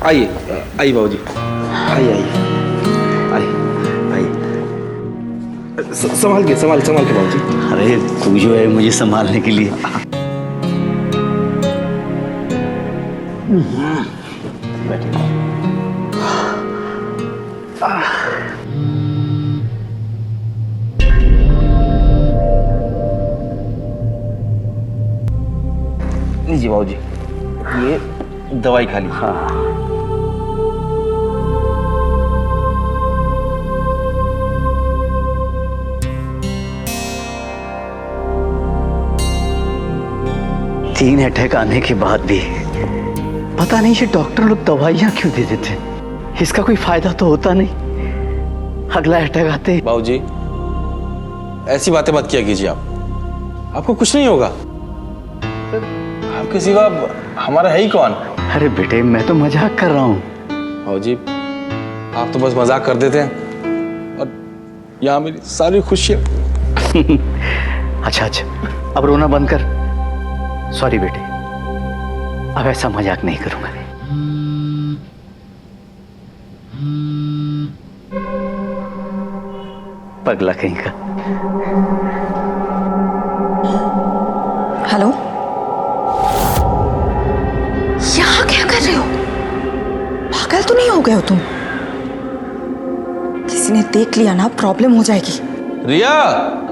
आइए आइए बाबूजी, आइए आइए आइए आइए। संभाल के बाबूजी। अरे तू जो है मुझे संभालने के लिए। बैठिए। लीजिए बाबूजी, ये दवाई खा लीजिए। हाँ। तीन अटैक आने के बाद भी पता नहीं ये डॉक्टर लोग दवाइयां क्यों दे देते, इसका कोई फायदा तो होता नहीं। अगला अटैक आते। बाबूजी ऐसी बातें मत किया कीजिए, आपको कुछ नहीं होगा। आपके सिवा हमारा है ही कौन। अरे बेटे मैं तो मजाक कर रहा हूँ। बाबूजी आप तो बस मजाक कर देते हैं और यहाँ मेरी सारी खुशियाँ। अच्छा अब रोना बंद कर। सॉरी बेटे, अब ऐसा मजाक नहीं करूंगा। पगला कहीं का। हेलो, यहाँ क्या कर रहे हो? पागल तो नहीं हो गए हो तुम? किसी ने देख लिया ना प्रॉब्लम हो जाएगी। रिया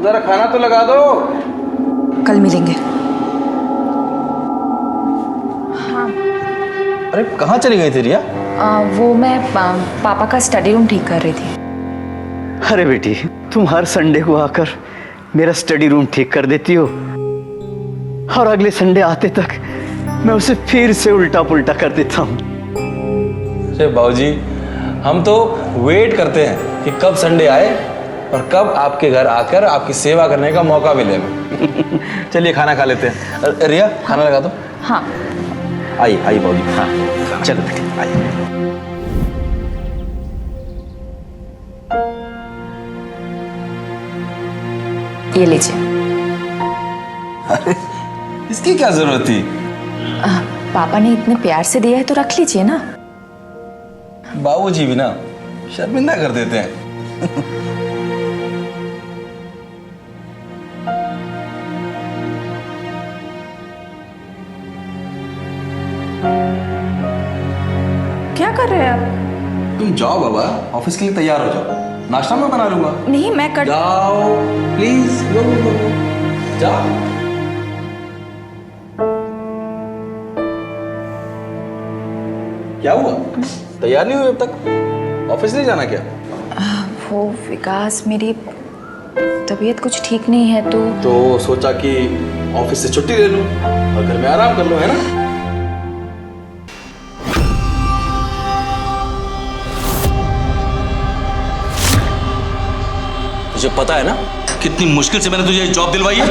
जरा खाना तो लगा दो। कल मिलेंगे। अरे कहाँ चली गई थी रिया? वो मैं पापा का स्टडी रूम ठीक कर रही थी। अरे बेटी तुम हर संडे को आकर मेरा स्टडी रूम ठीक कर देती हो और अगले संडे आते तक मैं उसे फिर से उल्टा पुल्टा कर देता हूँ। अरे बाबूजी हम तो वेट करते हैं कि कब संडे आए और कब आपके घर आकर आपकी सेवा करने का मौका मिले। चलिए खाना खा लेते हैं। रिया खाना लगा दो। हाँ आइए आइए बाबूजी। हाँ चलो बेटी आइए। ये लीजिए। अरे इसकी क्या जरूरत थी? पापा ने इतने प्यार से दिया है तो रख लीजिए ना। बाबूजी भी ना शर्मिंदा कर देते हैं। क्या कर रहे हैं आप? तुम जाओ बाबा, ऑफिस के लिए तैयार हो जाओ। नाश्ता मैं बना लूंगा। नहीं मैं कर। जाओ प्लीज, गो गो गो जाओ। क्या हुआ? तैयार नहीं हुई अब तक? ऑफिस नहीं जाना क्या? वो विकास मेरी तबीयत कुछ ठीक नहीं है तो सोचा कि ऑफिस से छुट्टी ले लूं और घर में आराम कर लूं, है ना? मुझे पता है ना कितनी मुश्किल से मैंने तुझे जॉब दिलवाई है।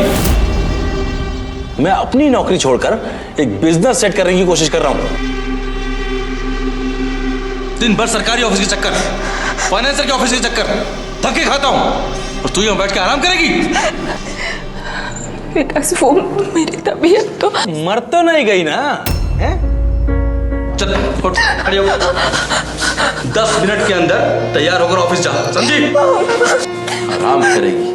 मैं अपनी नौकरी छोड़कर एक बिजनेस सेट करने की कोशिश कर रहा हूं। दिन भर सरकारी ऑफिस के चक्कर, फाइनेंसर के ऑफिस के चक्कर, धक्के खाता हूं और तू यहां बैठ के आराम करेगी। विकास वो मेरी तबीयत तो मर तो नहीं गई ना? हैं? चल उठ, खड़ी हो। 10 मिनट के अंदर तैयार होकर ऑफिस जा, समझी? आराम करेगी।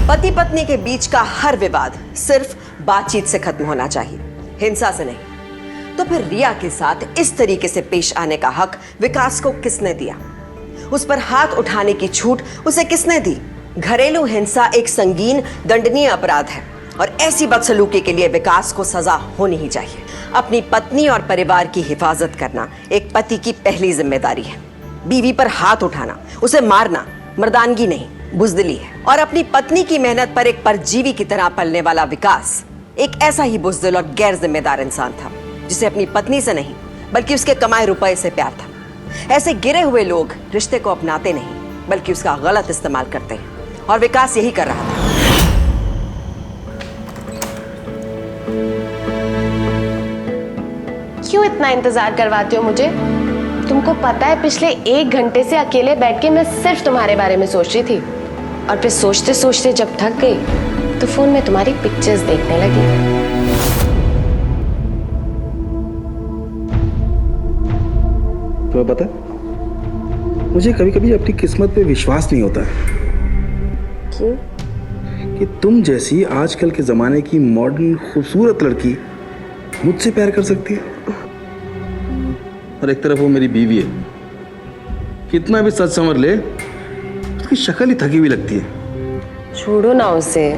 पति पत्नी के बीच का हर विवाद सिर्फ बातचीत से खत्म होना चाहिए, हिंसा से नहीं। तो फिर रिया के साथ इस तरीके से पेश आने का हक विकास को किसने दिया? उस पर हाथ उठाने की छूट उसे किसने दी? घरेलू हिंसा एक संगीन दंडनीय अपराध है और ऐसी बदसलूकी के लिए विकास को सजा होनी ही चाहिए। अपनी पत्नी और परिवार की हिफाजत करना एक पति की पहली जिम्मेदारी है। बीवी पर हाथ उठाना, उसे मारना मर्दानगी नहीं, बुजदिली है। और अपनी पत्नी की मेहनत पर एक परजीवी की तरह पलने वाला विकास एक ऐसा ही बुजदिल और गैर जिम्मेदार इंसान था जिसे अपनी पत्नी से नहीं बल्कि उसके कमाए रुपए से प्यार था। ऐसे गिरे हुए लोग रिश्ते को अपनाते नहीं बल्कि उसका गलत इस्तेमाल करते हैं, और विकास यही कर रहा था। क्यों इतना इंतजार करवाते हो मुझे? तुमको पता है पिछले 1 घंटे से अकेले बैठ के मैं सिर्फ तुम्हारे बारे में सोच रही थी, और फिर सोचते सोचते जब थक गई तो फोन में तुम्हारी पिक्चर्स देखने लगी। तुम्हें पता है, मुझे कभी कभी अपनी किस्मत पे विश्वास नहीं होता है। क्यों? कि तुम जैसी आजकल के जमाने की मॉडर्न खूबसूरत लड़की मुझसे प्यार कर सकती है, और एक तरफ वो मेरी बीवी है। कितना भी सच समझ ले, उसकी शक्ल ही थकी हुई लगती है। छोड़ो ना उसे।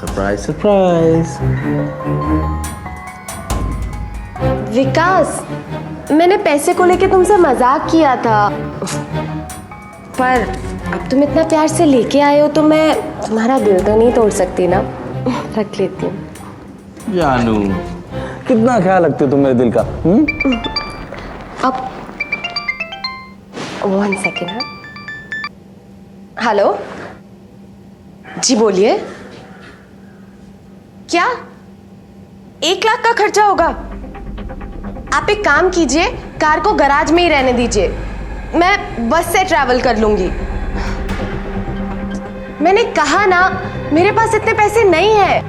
Surprise surprise. विकास, मैंने पैसे को लेके तुमसे मजाक किया था, पर अब तुम इतना प्यार से लेके आए हो तो मैं तुम्हारा दिल तो नहीं तोड़ सकती ना। रख लेती हूँ। जानू, कितना ख्याल रखते हो तुम मेरे दिल का? अब 1 सेकेंड। हेलो जी, बोलिए। क्या 1 लाख का खर्चा होगा? आप एक काम कीजिए, कार को गराज में ही रहने दीजिए, मैं बस से ट्रैवल कर लूंगी। मैंने कहा ना, मेरे पास इतने पैसे नहीं है।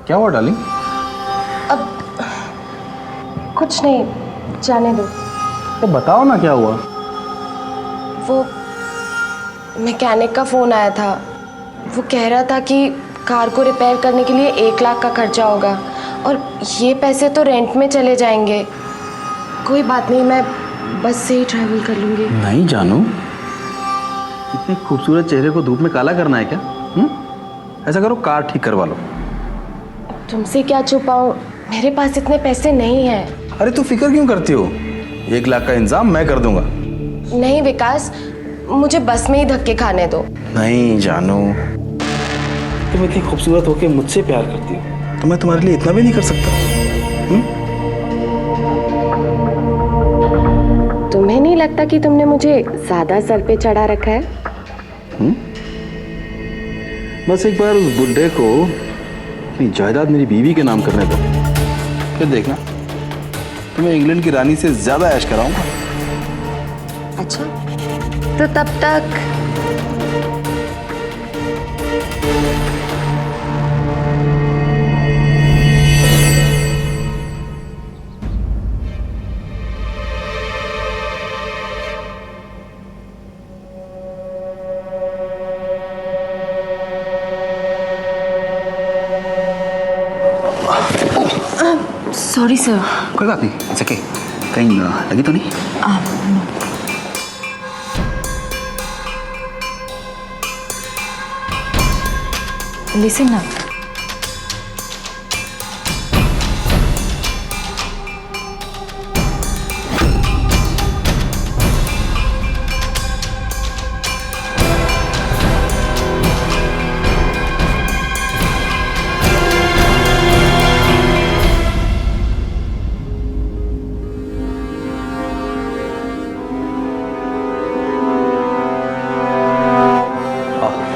क्या हुआ डार्लिंग? अब कुछ नहीं, जाने दो। तो बताओ ना क्या हुआ। वो मैकेनिक का फोन आया था, वो कह रहा था कि कार को रिपेयर करने के लिए 1 लाख का खर्चा होगा, और ये पैसे तो रेंट में चले जाएंगे। कोई बात नहीं, मैं बस से ही ट्रैवल कर लूंगी। नहीं जानू, इतने खूबसूरत चेहरे को धूप में काला करना है क्या? ऐसा करो, कार ठीक करवा लो। तुमसे क्या छुपाऊं, मेरे पास इतने पैसे नहीं हैं। अरे तू फिक्र क्यों करती हो? 1 लाख का इंतजाम मैं कर दूंगा। नहीं विकास, मुझे बस में ही धक्के खाने दो। नहीं जानू, तुम इतनी खूबसूरत होके मुझसे प्यार करती हो तो मैं तुम्हारे लिए इतना भी नहीं कर सकता? तुम्हें नहीं लगता कि तुमने मुझे ज्यादा सर पे चढ़ा रखा है? बस एक बार उस बुड्ढे को अपनी जायदाद मेरी बीवी के नाम करने दो, फिर देखना तुम्हें इंग्लैंड की रानी से ज्यादा ऐश कराऊंगा। अच्छा, तो तब तक सॉरी सर। कोई बात नहीं, इट्स ओके। कहीं लगी तो नहीं? लिसन ना,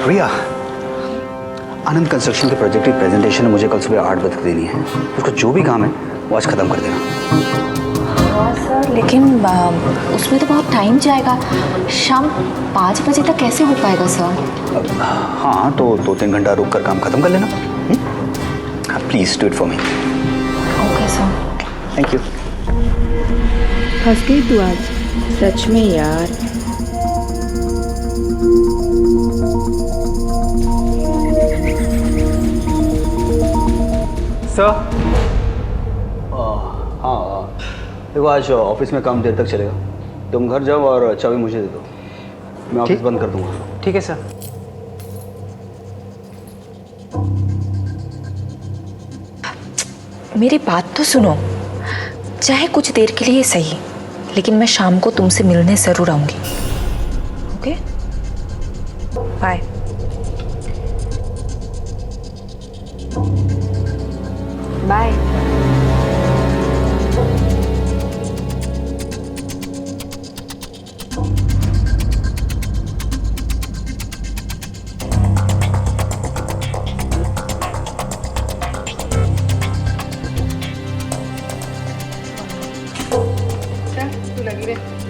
रिया, आनंद कंस्ट्रक्शन के प्रोजेक्ट की प्रेजेंटेशन मुझे कल सुबह 8 बजे देनी है। उसका जो भी काम है वो आज खत्म कर देना। हाँ सर, लेकिन उसमें तो बहुत टाइम जाएगा। शाम 5 बजे तक कैसे हो पाएगा सर? हाँ, तो 2-3 घंटा रुक कर काम खत्म कर लेना। Please do it for me. Okay sir. Thank you. फंस गई तू आज, सच में यार। सर, हाँ, देखो आज ऑफिस में काम देर तक चलेगा, तुम घर जाओ और चाबी मुझे दे दो, मैं ऑफिस बंद कर दूंगा। ठीक है सर। मेरी बात तो सुनो, चाहे कुछ देर के लिए सही, लेकिन मैं शाम को तुमसे मिलने जरूर आऊंगी। Okay, bye. बाय।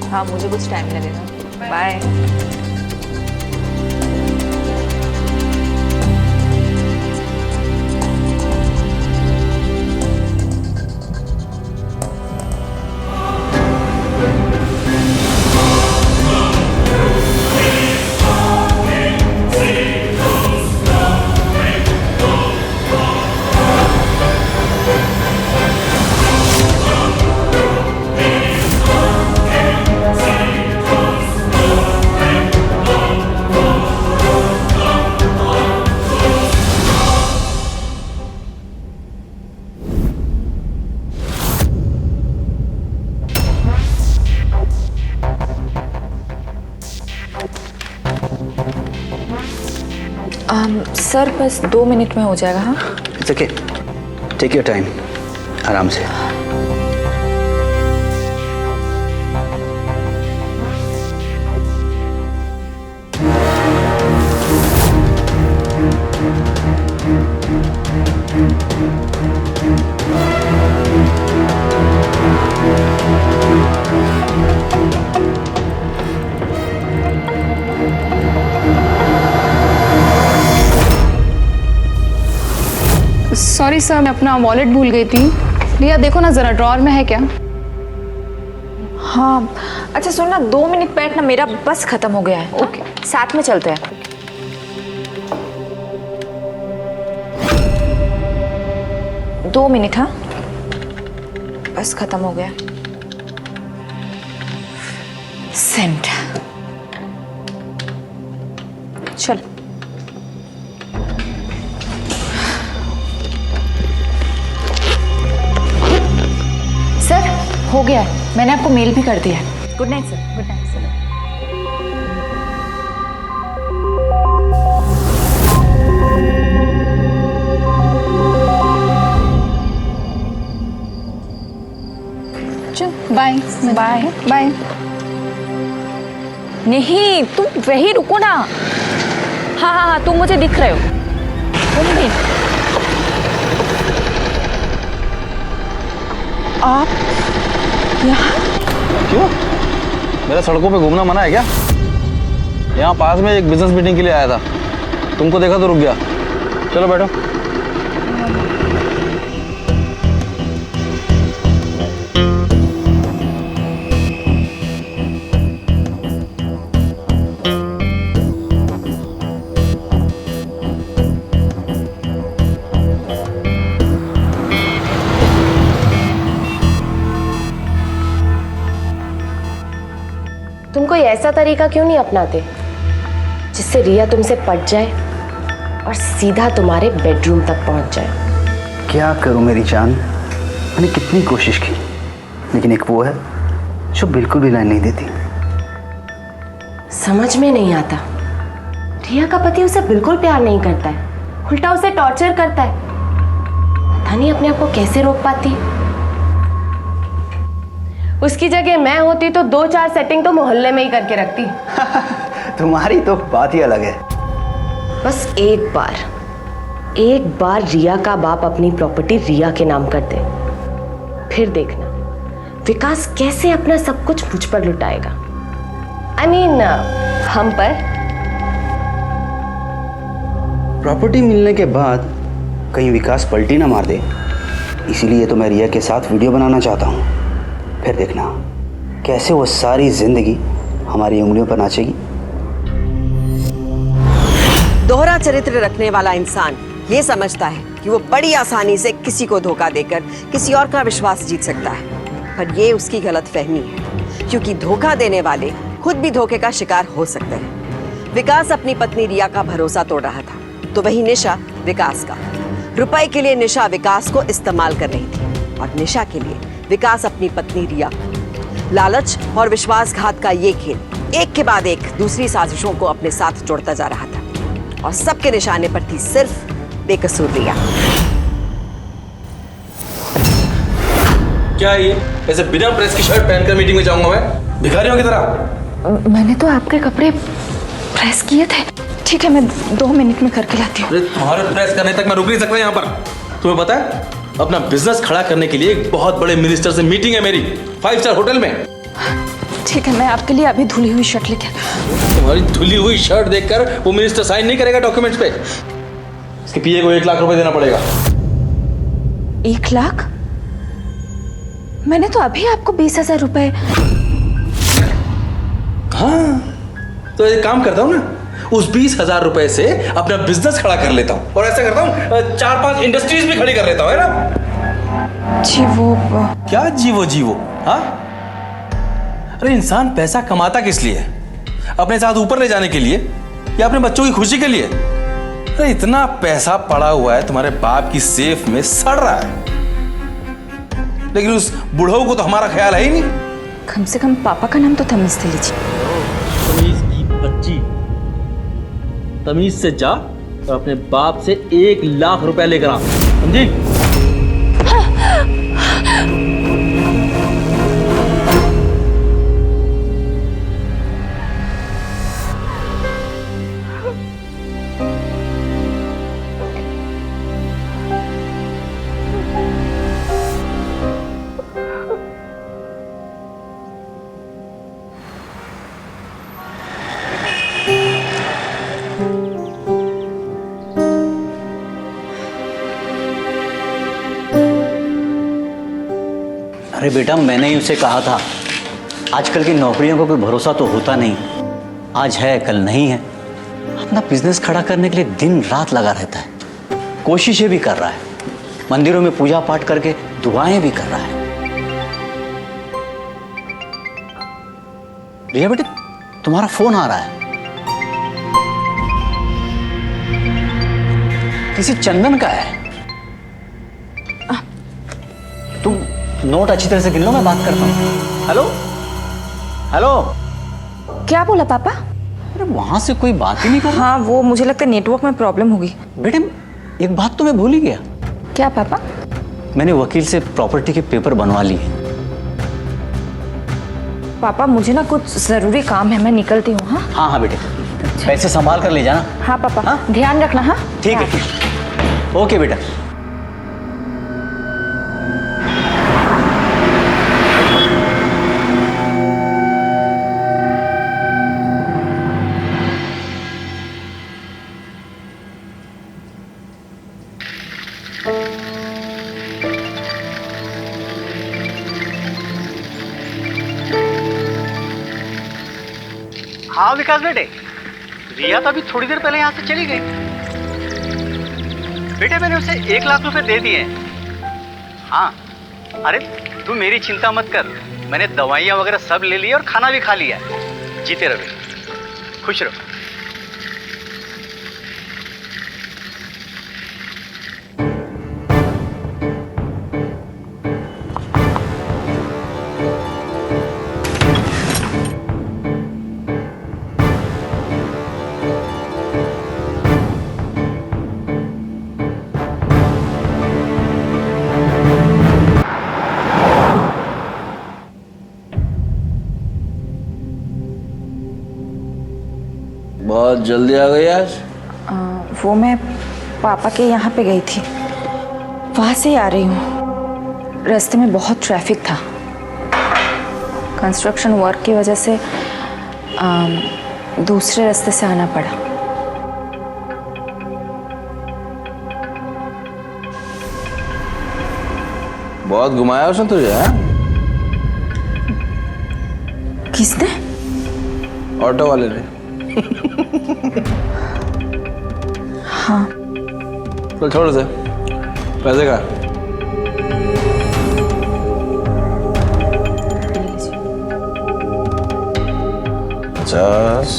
हाँ, मुझे कुछ टाइम लगेगा। बाय। सर बस 2 मिनट में हो जाएगा। हाँ, it's okay, take your time, आराम से। सॉरी सर, मैं अपना वॉलेट भूल गई थी। रिया देखो ना जरा, ड्रॉअर में है क्या? हाँ। अच्छा सुन ना, 2 मिनट बैठ ना, मेरा बस खत्म हो गया है। ओके, साथ में चलते हैं। 2 मिनट। हाँ, बस खत्म हो गया। सेंट, चल। सर हो गया है, मैंने आपको मेल भी कर दिया है। Good night sir. Good night sir. चल बाय। बाय। बाय। नहीं, तुम वही रुको ना। हाँ हाँ हाँ, तुम मुझे दिख रहे हो। तुम भी। आप यहाँ? क्यों? मेरा सड़कों पे घूमना मना है क्या? यहाँ पास में एक बिजनेस मीटिंग के लिए आया था, तुमको देखा तो रुक गया। चलो बैठो। तुम कोई ऐसा तरीका क्यों नहीं अपनाते जिससे रिया तुमसे पट जाए और सीधा तुम्हारे बेडरूम तक पहुंच जाए? क्या करूं मेरी जान, मैंने कितनी कोशिश की, लेकिन एक वो है जो बिल्कुल भी लाइन नहीं देती। समझ में नहीं आता, रिया का पति उसे बिल्कुल प्यार नहीं करता है, उल्टा उसे टॉर्चर करता है। पता नहीं अपने आप को कैसे रोक पाती। उसकी जगह मैं होती तो 2-4 सेटिंग तो मोहल्ले में ही करके रखती। तुम्हारी तो बात ही अलग है। बस एक बार रिया का बाप अपनी प्रॉपर्टी रिया के नाम कर दे, फिर देखना विकास कैसे अपना सब कुछ मुझ पर लुटाएगा। I mean, हम पर। प्रॉपर्टी मिलने के बाद कहीं विकास पलटी ना मार दे, इसीलिए तो मैं रिया के साथ वीडियो बनाना चाहता हूँ। फिर देखना कैसे वो सारी जिंदगी हमारी उंगलियों पर नाचेगी। दोहरा चरित्र रखने वाला इंसान ये समझता है कि वो बड़ी आसानी से किसी को धोखा देकर किसी और का विश्वास जीत सकता है, पर ये उसकी गलतफहमी है, क्योंकि धोखा देने वाले खुद भी धोखे का शिकार हो सकते हैं। विकास अपनी पत्नी रिया का भरोसा तोड़ रहा था, तो वही निशा विकास का। रुपए के लिए निशा विकास को इस्तेमाल कर रही थी और निशा के लिए विकास अपनी पत्नी रिया को। लालच और विश्वासघात का ये खेल एक के बाद एक दूसरी साजिशों को अपने साथ जोड़ता जा रहा था और सबके निशाने पर थी सिर्फ बेकसूर रिया। क्या ये ऐसे बिना प्रेस की शर्ट पहनकर मीटिंग में जाऊंगा मैं भिखारियों की तरह? मैंने तो आपके कपड़े प्रेस किए थे। ठीक है, मैं 2 मिनट में करके लाती हूँ। अरे तुम्हारे प्रेस करने तक मैं रुक नहीं सकता यहाँ पर। तुम्हें पता है अपना बिजनेस खड़ा करने के लिए एक बहुत बड़े मिनिस्टर से मीटिंग है मेरी 5 स्टार होटल में। ठीक है, मैं आपके लिए अभी धुली हुई शर्ट लेके तुम्हारी धुली हुई शर्ट देखकर वो मिनिस्टर साइन नहीं करेगा डॉक्यूमेंट्स पे। इसके पीए को 1 लाख रुपए देना पड़ेगा। 1 लाख? मैंने तो अभी आपको 20,000 रुपए। हाँ, तो एक काम करता हूँ ना, उस 20,000 रुपए से अपना बिजनेस खड़ा कर लेता हूँ और ऐसा करता हूँ 4-5 इंडस्ट्रीज भी खड़ी कर लेता हूँ, है ना? जी वो क्या जीवो? हाँ, अरे इंसान पैसा कमाता किस लिए? अपने साथ ऊपर ले जाने के लिए या अपने बच्चों की खुशी के लिए? अरे इतना पैसा पड़ा हुआ है तुम्हारे बाप की सेफ में, सड़ रहा है, लेकिन उस बुढ़ऊ को तो हमारा ख्याल है ही नहीं। कम से कम पापा का नाम तो तमीज से लीजिए। तमीज की बच्ची, तमीज से जा और अपने बाप से 1 लाख रुपए लेकर आ, समझी? अरे बेटा, मैंने ही उसे कहा था आजकल की नौकरियों का कोई भरोसा तो होता नहीं, आज है कल नहीं है। अपना बिजनेस खड़ा करने के लिए दिन रात लगा रहता है, कोशिशें भी कर रहा है, मंदिरों में पूजा पाठ करके दुआएं भी कर रहा है। रिया बेटे, तुम्हारा फोन आ रहा है, किसी चंदन का है। तुम नोट अच्छी तरह से गिन लो, मैं बात करता हूँ। हेलो हेलो, क्या बोला पापा? अरे वहां से कोई बात ही नहीं कर रहा। हाँ, वो मुझे लगता है नेटवर्क में प्रॉब्लम होगी। बेटे, एक बात तो मैं भूल ही गया। क्या पापा? मैंने वकील से प्रॉपर्टी के पेपर बनवा लिए। पापा मुझे ना कुछ जरूरी काम है, मैं निकलती हूँ। हाँ हाँ हाँ बेटे, पैसे संभाल कर ले जाना। हाँ पापा, हाँ? ध्यान रखना। हाँ ठीक है, ठीक। ओके बेटा। हाँ विकास बेटे, रिया तो अभी थोड़ी देर पहले यहाँ से चली गई। बेटे मैंने उसे 1 लाख रुपए दे दिए। हाँ, अरे तू मेरी चिंता मत कर, मैंने दवाइयाँ वगैरह सब ले ली और खाना भी खा लिया है। जीते रहो बेटे, खुश रहो। बहुत जल्दी आ गई आज। वो मैं पापा के यहाँ पे गई थी, वहाँ से आ रही हूँ। रास्ते में बहुत ट्रैफिक था, कंस्ट्रक्शन वर्क की वजह से दूसरे रास्ते से आना पड़ा। बहुत घुमाया उसने तुझे? हाँ? किसने? ऑटो वाले ने। हाँ। चल छोड़ दे, पैसे का 50।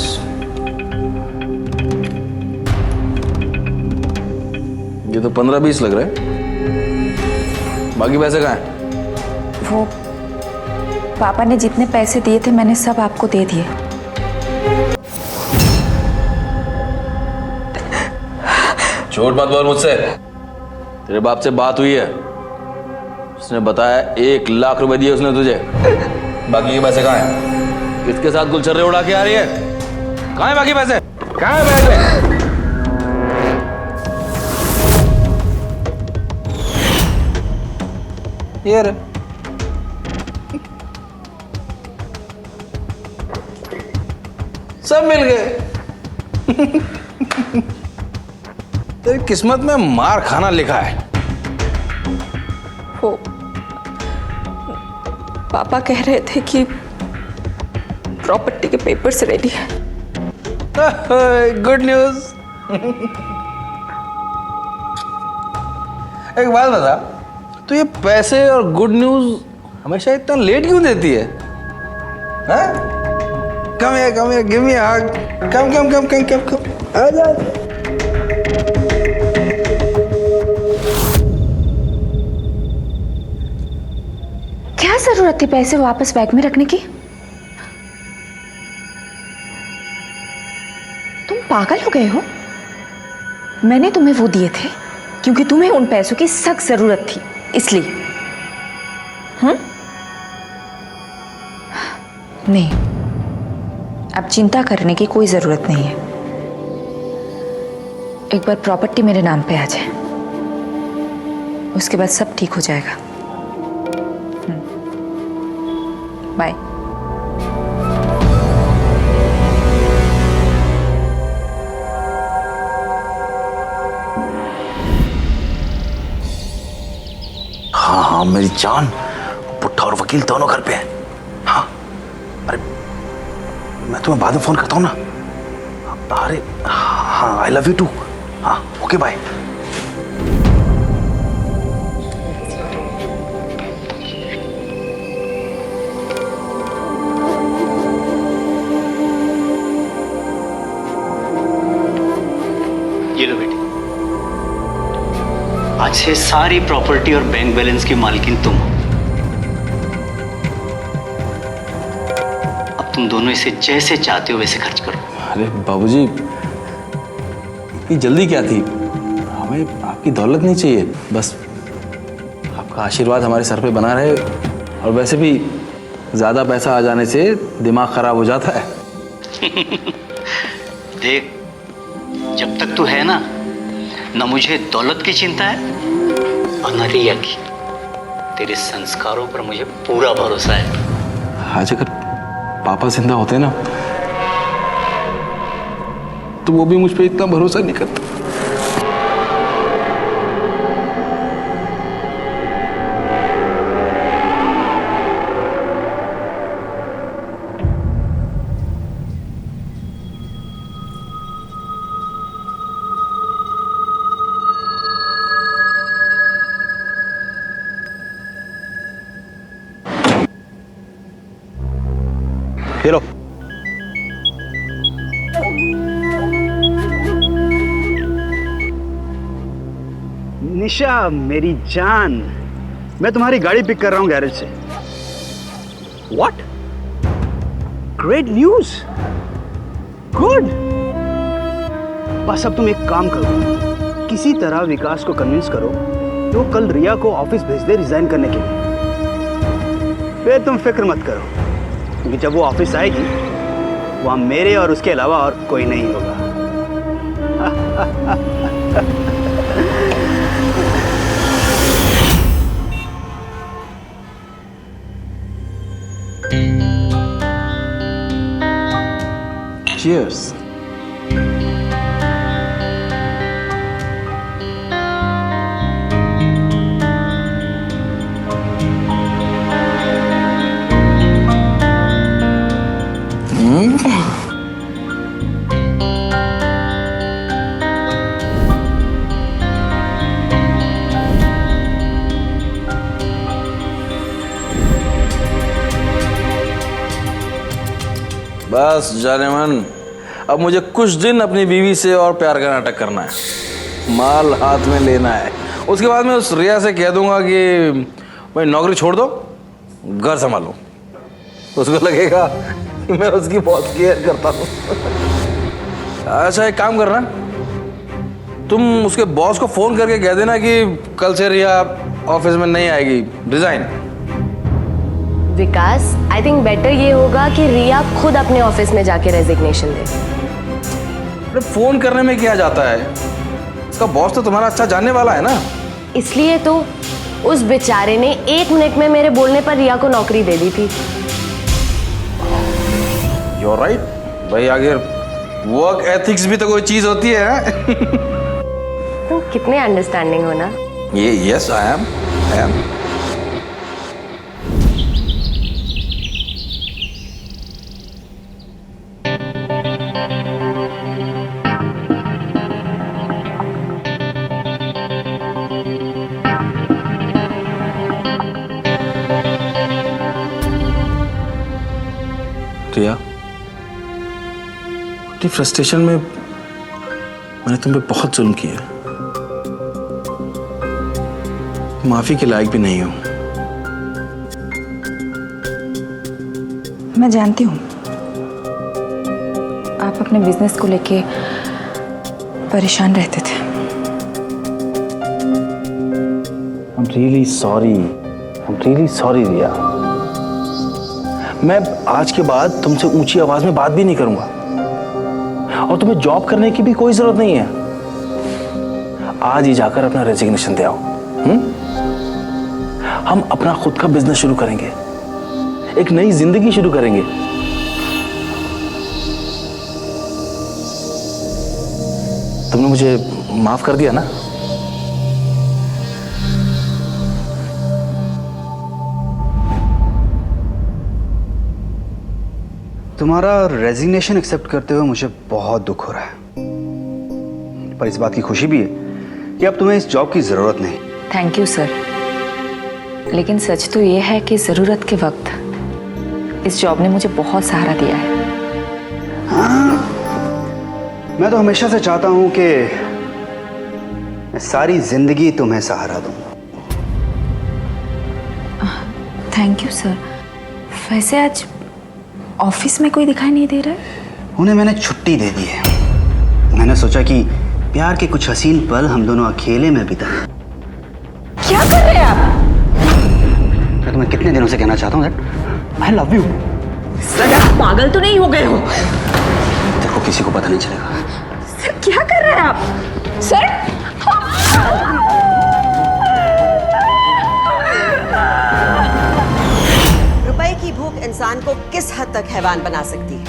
ये तो 15-20 लग रहे हैं, बाकी पैसे कहाँ हैं? वो पापा ने जितने पैसे दिए थे मैंने सब आपको दे दिए। झूठ मत बोल मुझसे। तेरे बाप से बात हुई है, उसने बताया 1 लाख रुपए दिए उसने तुझे। बाकी के पैसे कहाँ हैं? किसके साथ गुलछर्रे उड़ा के आ रही है? कहाँ है बाकी पैसे? कहाँ है बैग में? ये रे। सब मिल गए। तेरी किस्मत में मार खाना लिखा है। वो पापा कह रहे थे कि प्रॉपर्टी के पेपर्स रेडी है। Good news. एक बात बता, तो ये पैसे और गुड न्यूज हमेशा इतना लेट क्यों देती है? कम है, गिव मी अ हग। कम आ जा। क्या जरूरत थी पैसे वापस बैग में रखने की? तुम पागल हो गए हो? मैंने तुम्हें वो दिए थे क्योंकि तुम्हें उन पैसों की सख्त जरूरत थी, इसलिए। नहीं, अब चिंता करने की कोई जरूरत नहीं है। एक बार प्रॉपर्टी मेरे नाम पे आ जाए, उसके बाद सब ठीक हो जाएगा। बाय। हाँ मेरी जान, पुट्ठा और वकील दोनों घर पे हैं। हाँ अरे मैं तुम्हें बाद में फोन करता हूँ ना। अरे हाँ, आई लव यू टू। हाँ ओके बाय। ये लो बेटी, आज से सारी प्रॉपर्टी और बैंक बैलेंस की मालकिन तुम हो। अब तुम दोनों इसे जैसे चाहते हो वैसे खर्च करो। अरे बाबूजी, इतनी जल्दी क्या थी? हमें आपकी दौलत नहीं चाहिए, बस आपका आशीर्वाद हमारे सर पे बना रहे। और वैसे भी ज्यादा पैसा आ जाने से दिमाग खराब हो जाता है। देख, जब तक तू है ना, न मुझे दौलत की चिंता है और न रिया की। तेरे संस्कारों पर मुझे पूरा भरोसा है। आज अगर पापा जिंदा होते ना, तो वो भी मुझ पे इतना भरोसा नहीं करते। हेलो, निशा मेरी जान, मैं तुम्हारी गाड़ी पिक कर रहा हूं गैरेज से। व्हाट? Great news, good. बस अब तुम एक काम करो, किसी तरह विकास को कन्विंस करो कि वो कल रिया को ऑफिस भेज दे रिजाइन करने के लिए। फिर तुम फिक्र मत करो, क्योंकि जब वो ऑफिस आएगी वहां मेरे और उसके अलावा और कोई नहीं होगा। Cheers. बस जाने मन, अब मुझे कुछ दिन अपनी बीवी से और प्यार का नाटक करना है, माल हाथ में लेना है। उसके बाद मैं उस रिया से कह दूंगा कि भाई नौकरी छोड़ दो, घर संभालो। उसको लगेगा कि मैं उसकी बहुत केयर करता हूँ। अच्छा एक काम करना, तुम उसके बॉस को फोन करके कह देना कि कल से रिया ऑफिस में नहीं आएगी, resign. Vikas, I think better ये होगा कि रिया खुद अपने ऑफिस में जाके रेजिग्नेशन दे। अरे फोन करने में क्या जाता है, उसका बॉस तो तुम्हारा अच्छा जानने वाला है ना। इसलिए तो उस बेचारे ने 1 मिनट में मेरे बोलने पर रिया को नौकरी दे दी थी। You're right भाई, आगे वर्क एथिक्स भी तो कोई चीज होती है। तुम कितने अंडरस्टैंडिंग हो ना। ये yes I am. Riya, frustration में मैंने तुम पे बहुत जुल्म किया, माफी के लायक भी नहीं हूं। मैं जानती हूँ आप अपने बिजनेस को लेके परेशान रहते थे। I'm really sorry रिया। मैं आज के बाद तुमसे ऊंची आवाज में बात भी नहीं करूंगा, और तुम्हें जॉब करने की भी कोई जरूरत नहीं है। आज ही जाकर अपना रेजिग्नेशन दे आओ। हम अपना खुद का बिजनेस शुरू करेंगे, एक नई जिंदगी शुरू करेंगे। तुमने मुझे माफ कर दिया ना? तुम्हारा रेजिग्नेशन एक्सेप्ट करते हुए मुझे बहुत दुख हो रहा है, पर इस बात की खुशी भी है कि अब तुम्हें इस जॉब की जरूरत नहीं। थैंक यू सर, लेकिन सच तो ये है कि ज़रूरत के वक्त इस जॉब ने मुझे बहुत सहारा दिया है। हाँ, मैं तो हमेशा से चाहता हूं कि मैं सारी जिंदगी तुम्हें सहारा दूं। Thank you sir. वैसे आज ऑफिस में कोई दिखाई नहीं दे रहा है? उन्हें मैंने छुट्टी दे दी है। मैंने सोचा कि प्यार के कुछ हसीन पल हम दोनों अकेले में बिताएं। क्या कर रहे हैं आप? मैं तुम्हें कितने दिनों से कहना चाहता हूँ that I love you. Sir आप पागल तो नहीं हो गए हो? देखो किसी को पता नहीं चलेगा। सर क्या कर रहे हैं आप? सर रुपए की भूख इंसान को किस हद तक हैवान बना सकती है,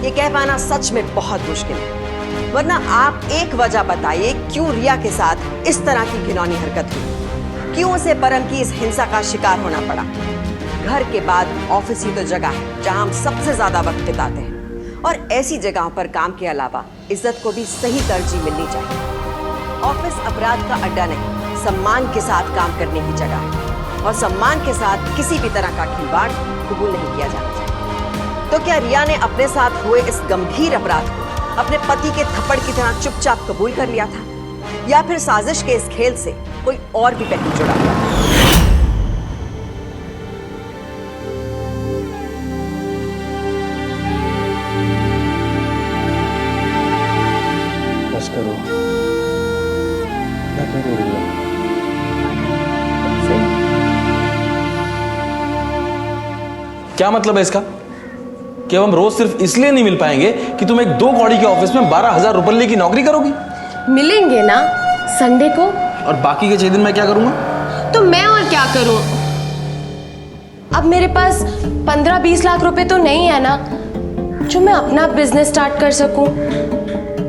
ये कह पाना सच में बहुत मुश्किल है। वरना आप एक वजह बताइए क्यों रिया के साथ इस तरह की घिनौनी हरकत हुई, क्यों उसे परम की इस हिंसा का शिकार होना पड़ा। घर के बाद ऑफिस ही तो जगह है जहां हम सबसे ज्यादा वक्त बिताते हैं, और ऐसी जगहों पर काम के अलावा इज्जत को भी सही तरजीह मिलनी चाहिए। ऑफिस अपराध का अड्डा नहीं, सम्मान के साथ काम करने की जगह है, और सम्मान के साथ किसी भी तरह का खिलवाड़ कबूल नहीं किया जाना चाहिए। तो क्या रिया ने अपने साथ हुए इस गंभीर अपराध को अपने पति के थप्पड़ की तरह चुपचाप कबूल कर लिया था, या फिर साजिश के इस खेल से कोई और भी पहलू जुड़ा हुआ? बस करो, ना करो रिया। क्या मतलब है इसका कि अब हम रोज सिर्फ इसलिए नहीं मिल पाएंगे कि तुम एक 2 कौड़ी के ऑफिस में 12,000 रुपए की नौकरी करोगी? मिलेंगे ना संडे को। और बाकी के 6 दिन मैं क्या करूंगा? तो मैं और क्या करूं? अब मेरे पास 15-20 लाख रुपए तो नहीं है ना जो मैं अपना बिजनेस स्टार्ट कर सकूं।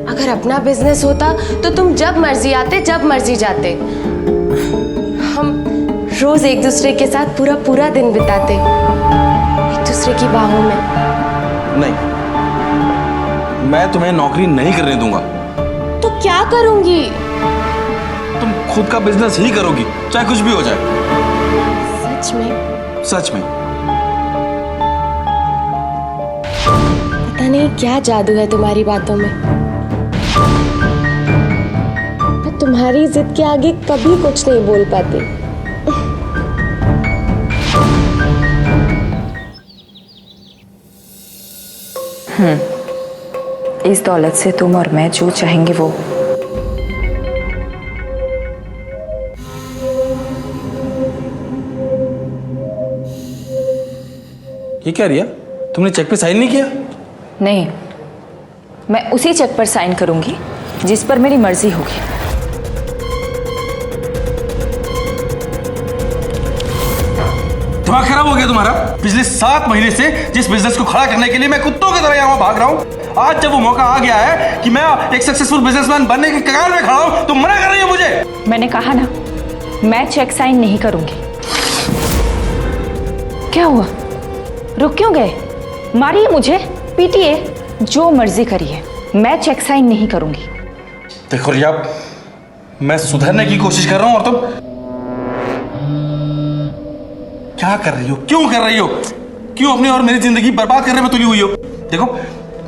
अगर अपना बिजनेस होता तो तुम जब मर्जी आते जब मर्जी जाते। हम रोज एक दूसरे के साथ पूरा दिन बिताते, एक दूसरे की बाहों में। नहीं, मैं तुम्हें नौकरी नहीं करने दूंगा। तो क्या करूंगी? तुम खुद का बिजनेस ही करोगी, चाहे कुछ भी हो जाए। सच में? सच में। पता नहीं क्या जादू है तुम्हारी बातों में। मैं तुम्हारी जिद के आगे कभी कुछ नहीं बोल पाती। इस दौलत से तुम और मैं जो चाहेंगे वो। ये क्या रिया, तुमने चेक पे साइन नहीं किया? नहीं, मैं उसी चेक पर साइन करूंगी जिस पर मेरी मर्जी होगी। दिमाग खराब हो गया तुम्हारा? पिछले 7 महीने से जिस बिजनेस को खड़ा करने के लिए मैं कुत्तों की तरह यहाँ भाग रहा हूँ, आज जब वो मौका आ गया है कि मैं एक सक्सेसफुल बिजनेसमैन बनने के कगार में खड़ा हूँ, तो मना कर रही हो मुझे। मैंने कहा ना, मैं चेक साइन नहीं करूंगी। क्या हुआ, रुक क्यों गए? मारिए मुझे, पीटिए, जो मर्जी करिए, मैं चेक साइन नहीं करूंगी। देखो रिया, मैं सुधरने की कोशिश कर रहा हूं और तुम क्या कर रही हो? क्यों कर रही हो? क्यों अपनी और मेरी जिंदगी बर्बाद करने में तुली हुई हो? देखो,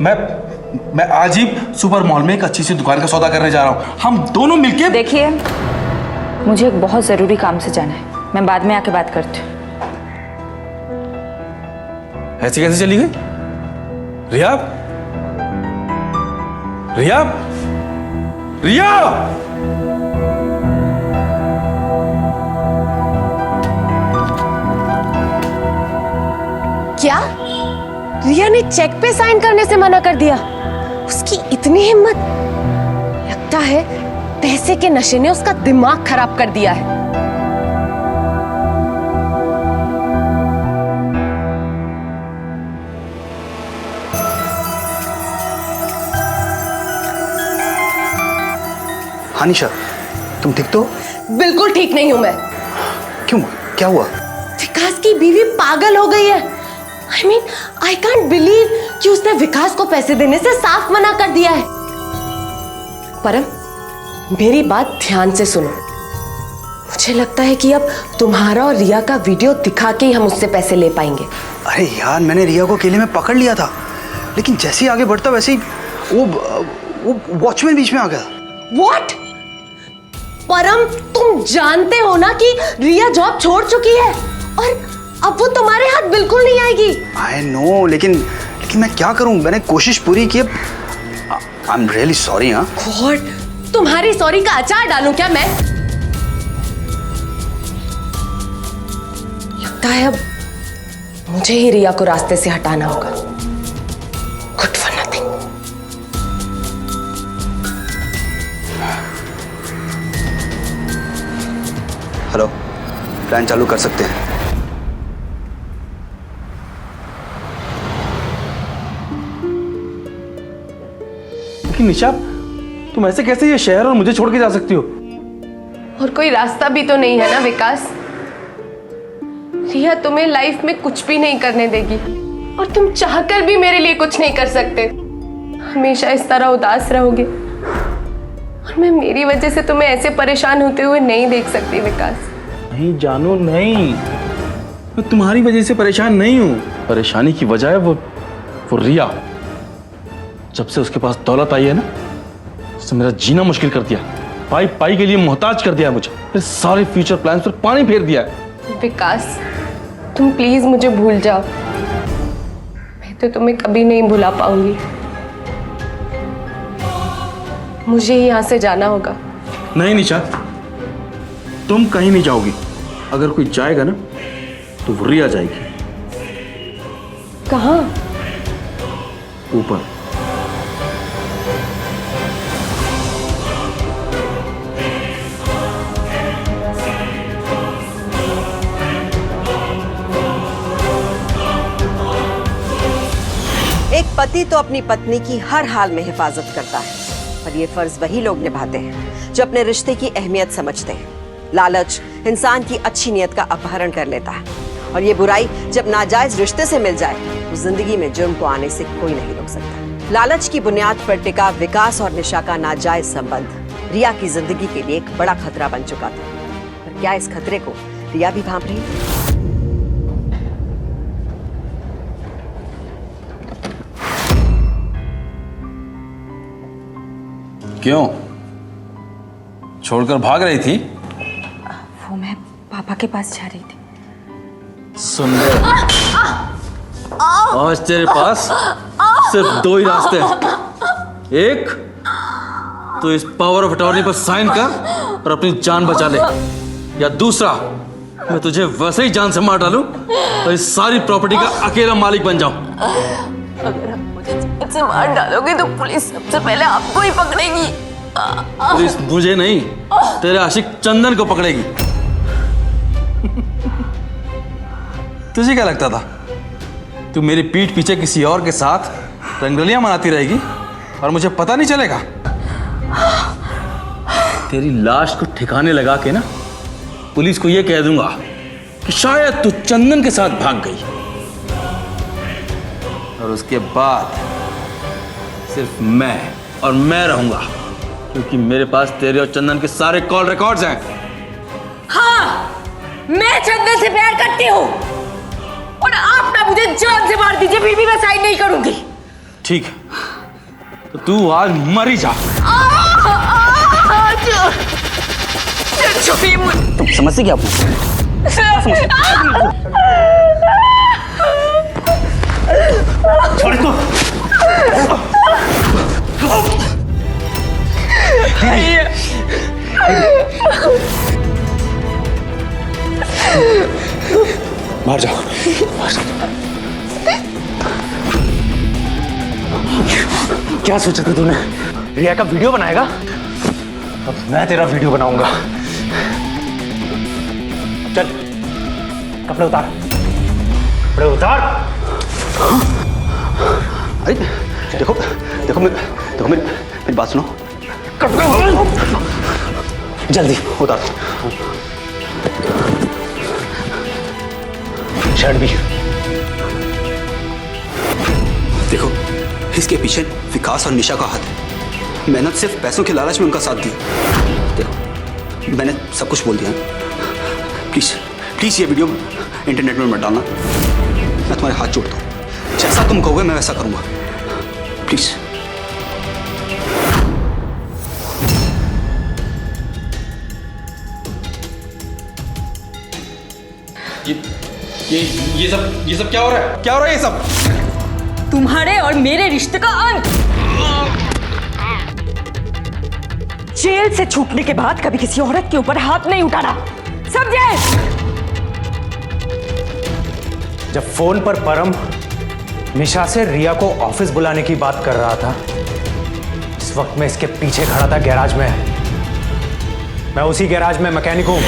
मैं आज ही सुपर मॉल में एक अच्छी सी दुकान का सौदा करने जा रहा हूं। हम दोनों मिलके। देखिए, मुझे एक बहुत जरूरी काम से जाना है, मैं बाद में आके बात करती हूँ। ऐसे कैसे चली गई? रिया, रिया, रिया! क्या? रिया ने चेक पे साइन करने से मना कर दिया? उसकी इतनी हिम्मत! लगता है पैसे के नशे ने उसका दिमाग खराब कर दिया है। हाँ निशा, तुम ठीक तो? बिल्कुल ठीक नहीं हूं मैं। क्यों, क्या हुआ? विकास की बीवी पागल हो गई है। I mean, I can't believe कि उसने विकास को पैसे देने से साफ मना कर दिया है। परम, मेरी बात ध्यान से सुनो। मुझे लगता है कि अब तुम्हारा और रिया का वीडियो दिखा के ही हम उससे पैसे ले पाएंगे। अरे यार, मैंने रिया को अकेले में पकड़ लिया था, लेकिन जैसे ही आगे बढ़ता वैसे ही वो वॉचमैन बीच में आ गया। What? परम, तुम जानते हो ना कि रिया जॉब छोड़ चुकी है और अब वो तुम्हारे हाथ बिल्कुल नहीं आएगी। I know, लेकिन मैं क्या करूं? मैंने कोशिश पूरी की। I'm really sorry। हाँ God, तुम्हारी सॉरी का अचार डालूं क्या मैं? लगता है अब मुझे ही रिया को रास्ते से हटाना होगा। Good for nothing। Hello, plan चालू कर सकते हैं। लेकिन निशा, तुम ऐसे कैसे ये शहर और मुझे छोड़ के जा सकती हो? और कोई रास्ता भी तो नहीं है ना विकास। रिया तुम्हें लाइफ में कुछ भी नहीं करने देगी और तुम चाहकर भी मेरे लिए कुछ नहीं कर सकते। हमेशा इस तरह उदास रहोगे और मैं मेरी वजह से तुम्हें ऐसे परेशान होते हुए नहीं देख सकती विकास। नहीं जानू, नहीं, मैं तुम्हारी वजह से परेशान नहीं हूँ। परेशानी की वजह है वो रिया। जब से उसके पास दौलत आई है ना, उसने मेरा जीना मुश्किल कर दिया। पाई पाई के लिए मोहताज कर दिया मुझे। मेरे सारे फ्यूचर प्लान्स पर पानी फेर दिया है। विकास, तुम प्लीज मुझे भूल जाओ। मैं तो तुम्हें कभी नहीं भुला पाऊंगी। मुझे ही यहाँ से जाना होगा। नहीं निशा, तुम कहीं नहीं जाओगी। अगर कोई जाएगा ना तो वो रिया जाएगी। कहाँ? ऊपर। एक पति तो अपनी पत्नी की हर हाल में हिफाजत करता है, पर ये फर्ज वही लोग निभाते हैं जो अपने रिश्ते की अहमियत समझते हैं। लालच इंसान की अच्छी नियत का अपहरण कर लेता है, और ये बुराई जब नाजायज रिश्ते से मिल जाए तो जिंदगी में जुर्म को आने से कोई नहीं रोक सकता। लालच की बुनियाद पर टिका विकास और निशा का नाजायज संबंध रिया की जिंदगी के लिए एक बड़ा खतरा बन चुका था। पर क्या इस खतरे को रिया भी भांप रही है? क्यों, छोड़कर भाग रही थी? वो मैं पापा के पास जा रही थी। सुंदर, आज तेरे पास सिर्फ दो ही रास्ते हैं। एक तो इस पावर ऑफ अटॉर्नी पर साइन कर और अपनी जान बचा ले, या दूसरा मैं तुझे वैसे ही जान से मार डालूं और इस सारी प्रॉपर्टी का अकेला मालिक बन जाऊं। अगर आप मुझे जान से मार डालोगे तो पुलिस सबसे पहले आपको ही पकड़ेगी। पुलिस मुझे नहीं, तेरे आशिक चंदन को पकड़ेगी। तुझे क्या लगता था तू मेरी पीठ पीछे किसी और के साथ रंगरलियां मनाती रहेगी और मुझे पता नहीं चलेगा? तेरी लाश को ठिकाने लगा के ना पुलिस को यह कह दूंगा कि शायद तू चंदन के साथ भाग गई, और उसके बाद सिर्फ मैं और मैं रहूंगा, क्योंकि मेरे पास तेरे और चंदन के सारे कॉल रिकॉर्ड्स हैं। हाँ, मैं चंदन से प्यार करती हूँ और आप ना मुझे जान से मार दीजिए, फिर भी मैं साइन नहीं करूंगी। ठीक है, तो तू आज मर ही जा। तुम समझते क्या अपने? छोड़ इसको। मार जाओ। क्या सोचा था तूने? रिया का वीडियो बनाएगा? अब मैं तेरा वीडियो बनाऊंगा। चल कपड़े उतार, कपड़े उतार। अरे देखो देखो मेरी बात सुनो। कपड़े उतार जल्दी, उतार। शर्ट भी। देखो इसके पीछे विकास और निशा का हाथ है। मेहनत सिर्फ पैसों के लालच में उनका साथ दिया। देखो मैंने सब कुछ बोल दिया। प्लीज प्लीज ये वीडियो इंटरनेट में मत डालना। मैं तुम्हारे हाथ जोड़ता हूँ, जैसा तुम कहोगे मैं वैसा करूंगा। प्लीज। ये सब क्या हो रहा है? क्या हो रहा है ये सब? तुम्हारे और मेरे रिश्ते का अंत। जेल से छूटने के बाद कभी किसी औरत के ऊपर हाथ नहीं उठाना, समझे? जब फोन पर परम निशा से रिया को ऑफिस बुलाने की बात कर रहा था, इस वक्त मैं इसके पीछे खड़ा था गैराज में। मैं उसी गैराज में मैकेनिक हूं।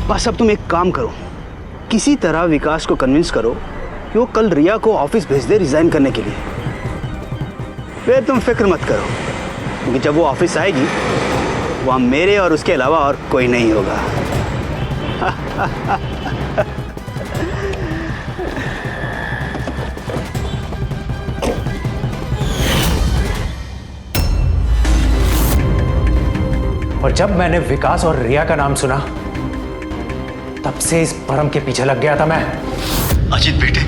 बस अब तुम एक काम करो, किसी तरह विकास को कन्विंस करो कि वो कल रिया को ऑफिस भेज दे रिजाइन करने के लिए। फिर तुम फिक्र मत करो, क्योंकि जब वो ऑफिस आएगी वहां मेरे और उसके अलावा और कोई नहीं होगा। और जब मैंने विकास और रिया का नाम सुना, तब से इस परम के पीछे लग गया था मैं। अजीत बेटे,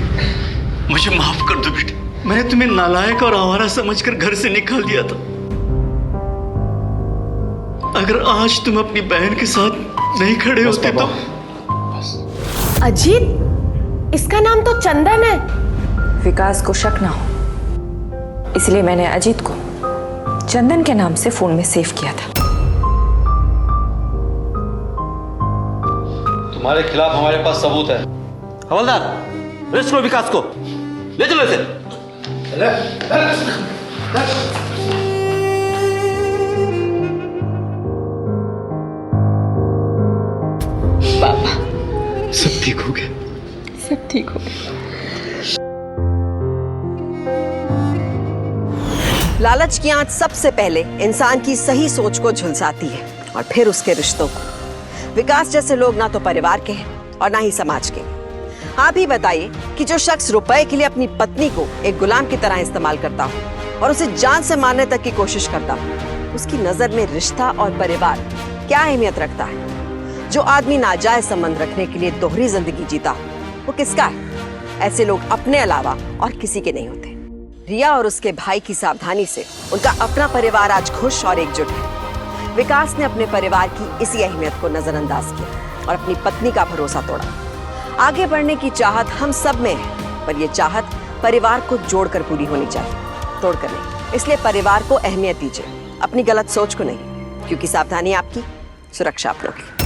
मुझे माफ कर दो बेटे। मैंने तुम्हें नालायक और आवारा समझकर घर से निकाल दिया था। अगर आज तुम अपनी बहन के साथ नहीं खड़े होते तो। अजीत, इसका नाम तो चंदन है। विकास को शक ना हो, इसलिए मैंने अजीत को चंदन के नाम से फोन में सेव किया था। तुम्हारे खिलाफ हमारे पास सबूत है। हवलदार, अरेस्ट करो विकास को, ले चलो इसे। पापा, सब ठीक हो गया। सब ठीक हो गया। लालच की आंच सबसे पहले इंसान की सही सोच को झुलसाती है और फिर उसके रिश्तों को। विकास जैसे लोग ना तो परिवार के हैं और ना ही समाज के। आप ही बताइए कि जो शख्स रुपए के लिए अपनी पत्नी को एक गुलाम की तरह इस्तेमाल करता हो और उसे जान से मारने तक की कोशिश करता हो, उसकी नजर में रिश्ता और परिवार क्या अहमियत रखता है? जो आदमी नाजायज संबंध रखने के लिए दोहरी जिंदगी जीता वो किसका है? ऐसे लोग अपने अलावा और किसी के नहीं होते। रिया और उसके भाई की सावधानी से उनका अपना परिवार आज खुश और एकजुट है। विकास ने अपने परिवार की इसी अहमियत को नजरअंदाज किया और अपनी पत्नी का भरोसा तोड़ा। आगे बढ़ने की चाहत हम सब में है, पर यह चाहत परिवार को जोड़कर पूरी होनी चाहिए। तोड़ कर नहीं। इसलिए परिवार को अहमियत दीजिए, अपनी गलत सोच को नहीं, क्योंकि सावधानी आपकी, सुरक्षा आप लोग की।